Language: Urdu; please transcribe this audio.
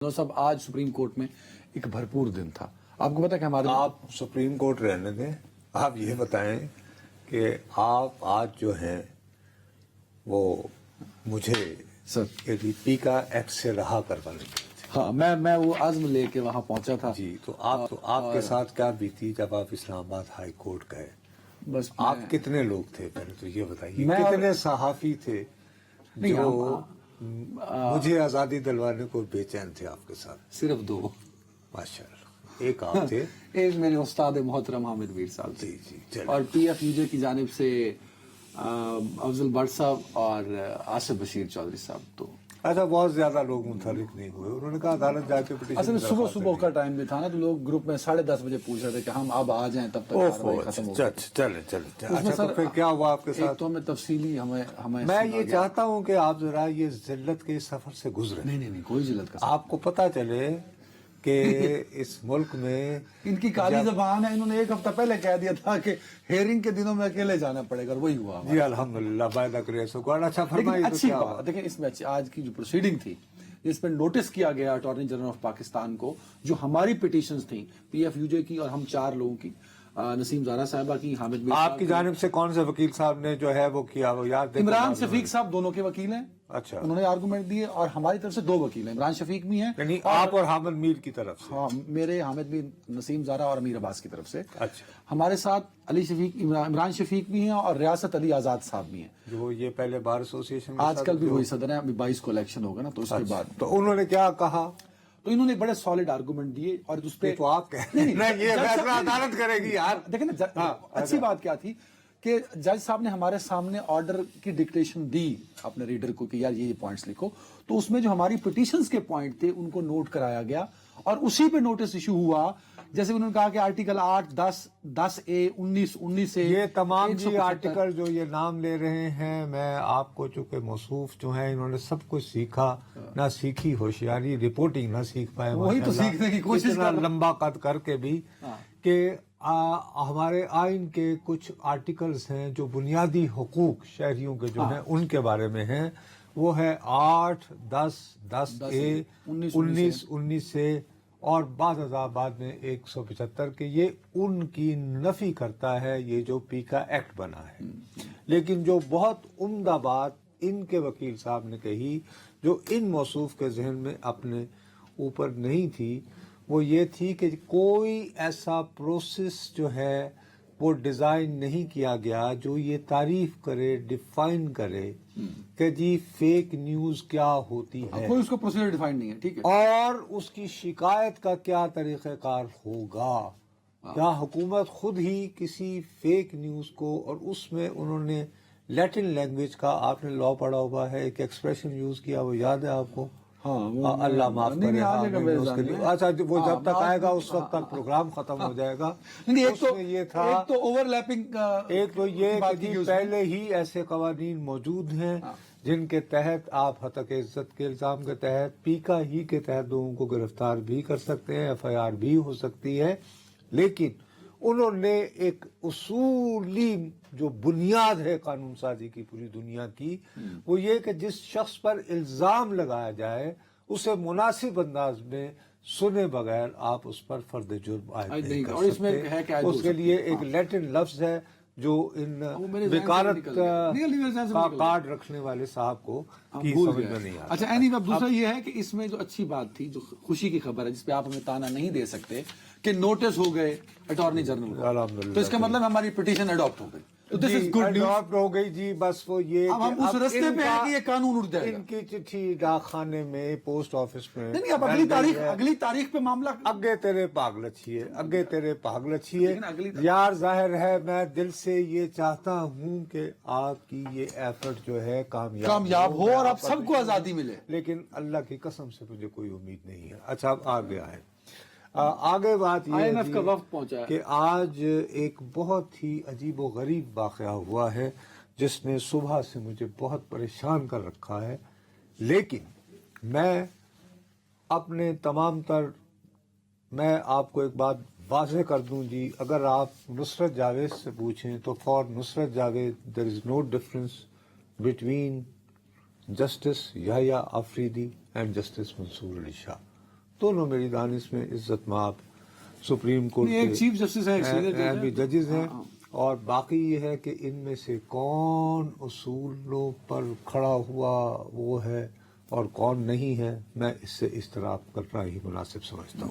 صاحب آج سپریم کورٹ میں ایک بھرپور دن تھا. آپ کو پتا کہ ہمارے آپ سپریم کورٹ رہنے دیں. آپ یہ بتائیں کہ آپ آج جو ہیں وہ مجھے پی کا ایکٹ سے رہا کروانے تھے. ہاں میں وہ عزم لے کے وہاں پہنچا تھا. جی تو آپ کے ساتھ کیا بیتی جب آپ اسلام آباد ہائی کورٹ گئے؟ بس آپ کتنے لوگ تھے پہلے تو یہ بتائیے. کتنے صحافی تھے جو مجھے آزادی دلوانے کو بے چین تھے آپ کے ساتھ؟ صرف دو. ماشاء اللہ. ایک آپ تھے. ایک میرے استاد محترم حامد میر صاحب تھے. جی. اور پی ایف یو جے کی جانب سے افضل بٹ صاحب اور آصف بشیر چودھری صاحب. تو اچھا بہت زیادہ لوگ متحرک نہیں ہوئے. انہوں نے کہا عدالت جا کے پٹیشن. اصل میں صبح کا ٹائم بھی تھا نا، تو لوگ گروپ میں 10:30 بجے پوچھ رہے تھے کہ ہم اب آ جائیں تب تک کارروائی ختم ہو گئی. چلیں. اچھا تو پھر کیا ہوا آپ کے ساتھ؟ تو ہمیں تفصیلی ہمیں میں یہ چاہتا ہوں کہ آپ ذرا یہ ذلت کے سفر سے گزرے. نہیں کوئی ذلت کا آپ کو پتا چلے کہ اس ملک میں ان کی کالی زبان ہے. انہوں نے ایک ہفتہ پہلے کہہ دیا تھا کہ ہیئرنگ کے دنوں میں اکیلے جانا پڑے گا، وہی ہوا. جی الحمدللہ بائی کرے سو. اچھا فرمائیے اچھی بات دیکھیں اس میں آج کی جو پروسیڈنگ تھی جس پہ نوٹس کیا گیا اٹارنی جنرل آف پاکستان کو، جو ہماری پٹیشنز تھیں پی ایف یو جے کی اور ہم 4 لوگوں کی، نسیم زارا صاحبہ کی، حامد میر آپ کی جانب سے کون سے وکیل صاحب نے جو ہے وہ کیا وہ یاد؟ عمران شفیق صاحب دونوں کے وکیل ہیں. اچھا. انہوں نے آرگومنٹ دیے اور ہماری طرف سے 2 وکیل ہیں. عمران شفیق بھی ہیں، یعنی آپ اور حامد میر کی طرف سے. ہاں میرے حامد میر، نسیم زارا اور امیر عباس کی طرف سے. اچھا. ہمارے ساتھ عمران شفیق بھی ہیں اور ریاست علی آزاد صاحب بھی ہیں، جو یہ پہلے بار ایسوسی ایشن آج کل بھی وہی صدر ہیں. ابھی 22 کو الیکشن ہوگا نا، تو اس کے بعد تو انہوں نے کیا کہا؟ تو انہوں نے بڑے سالڈ آرگومنٹ دیے اور اس پہ تو آپ یہ فیصلہ عدالت کرے گی یار. دیکھیں نا اچھی بات کیا تھی کہ جج صاحب نے ہمارے سامنے آرڈر کی ڈکٹیشن دی اپنے ریڈر کو کہ یار یہ پوائنٹس لکھو. تو اس میں جو ہماری پٹیشنز کے پوائنٹ تھے ان کو نوٹ کرایا گیا اور اسی پہ نوٹس ایشو ہوا. جیسے انہوں نے کہا کہ آرٹیکل 8, 10A, 19 سے یہ تمام جی آرٹیکل جو یہ نام لے رہے ہیں، میں آپ کو چونکہ موصوف جو ہیں انہوں نے سب کچھ سیکھا، نہ سیکھی ہوشیاری، رپورٹنگ نہ سیکھ پائے. وہی تو سیکھنے کی کوشش اتنا لمبا قد کر کے بھی کہ ہمارے آئین کے کچھ آرٹیکلز ہیں جو بنیادی حقوق شہریوں کے جو ہیں ان کے بارے میں ہیں. وہ ہے 8, 10A, 19 سے اور بعد میں 175 کے. یہ ان کی نفی کرتا ہے یہ جو پی کا ایکٹ بنا ہے. لیکن جو بہت عمدہ بات ان کے وکیل صاحب نے کہی جو ان موصوف کے ذہن میں اپنے اوپر نہیں تھی، وہ یہ تھی کہ کوئی ایسا پروسیس جو ہے وہ ڈیزائن نہیں کیا گیا جو یہ تعریف کرے، ڈیفائن کرے کہ جی فیک نیوز کیا ہوتی ہے. کوئی اس کو پروسیجر ڈیفائن نہیں ہے. ٹھیک ہے. اور اس کی شکایت کا کیا طریقہ کار ہوگا. کیا حکومت خود ہی کسی فیک نیوز کو، اور اس میں انہوں نے لیٹن لینگویج کا، آپ نے لا پڑھا ہوا ہے، ایک ایکسپریشن یوز کیا، وہ یاد ہے آپ کو؟ ہاں اللہ معاف کرے. اچھا وہ جب تک آئے گا اس وقت تک پروگرام ختم ہو جائے گا. ایک تو اوور لیپنگ، ایک تو یہ کہ پہلے ہی ایسے قوانین موجود ہیں جن کے تحت آپ ہتک عزت کے الزام کے تحت پیکا ہی کے تحت لوگوں کو گرفتار بھی کر سکتے ہیں، FIR بھی ہو سکتی ہے. لیکن انہوں نے ایک اصولی جو بنیاد ہے قانون سازی کی پوری دنیا کی، وہ یہ کہ جس شخص پر الزام لگایا جائے اسے مناسب انداز میں سنے بغیر آپ اس پر فرد جرم عائد نہیں کر سکتے. اس کے لیے ایک لیٹن لفظ ہے جو ان بیکارت کا کارڈ رکھنے والے صاحب کو کی سمجھ میں نہیں آتا. اچھا اب دوسرا یہ ہے کہ اس میں جو اچھی بات تھی، جو خوشی کی خبر ہے جس پہ آپ ہمیں تانا نہیں دے سکتے، کہ نوٹس ہو گئے اٹارنی جنرل کو، تو اس کا مطلب ہماری پٹیشن اڈاپٹ ہو گئی. اڈاپٹ ہو گئی جی. بس وہ یہ اب ہم اس رستے پہ ہیں کہ یہ قانون اٹھ جائے گا. ان کی چٹھی ڈاک خانے میں، پوسٹ آفس میں. نہیں اب اگلی تاریخ پہ معاملہ اگے تیرے پاگ لچھیے. یار ظاہر ہے میں دل سے یہ چاہتا ہوں کہ آپ کی یہ ایفرٹ جو ہے کامیاب ہو اور آپ سب کو آزادی ملے، لیکن اللہ کی قسم سے مجھے کوئی امید نہیں ہے. اچھا اب آگے آئے. آگے بات یہ IMF کا وفد پہنچا کہ آج ایک بہت ہی عجیب و غریب واقعہ ہوا ہے جس نے صبح سے مجھے بہت پریشان کر رکھا ہے. لیکن میں اپنے میں آپ کو ایک بات واضح کر دوں جی. اگر آپ نصرت جاوید سے پوچھیں تو for Nusrat Javed there is no difference between justice Yahya Afridi and justice Mansoor Ali Shah. دونوں میری دانش میں عزت مآب سپریم کورٹ ایک چیف جسٹس ہے، ایک سینئر جج ہے۔ بھی ججز ہیں، اور باقی یہ ہے کہ ان میں سے کون اصولوں پر کھڑا ہوا وہ ہے اور کون نہیں ہے، میں اس سے اضطراب کرنا ہی مناسب سمجھتا ہوں۔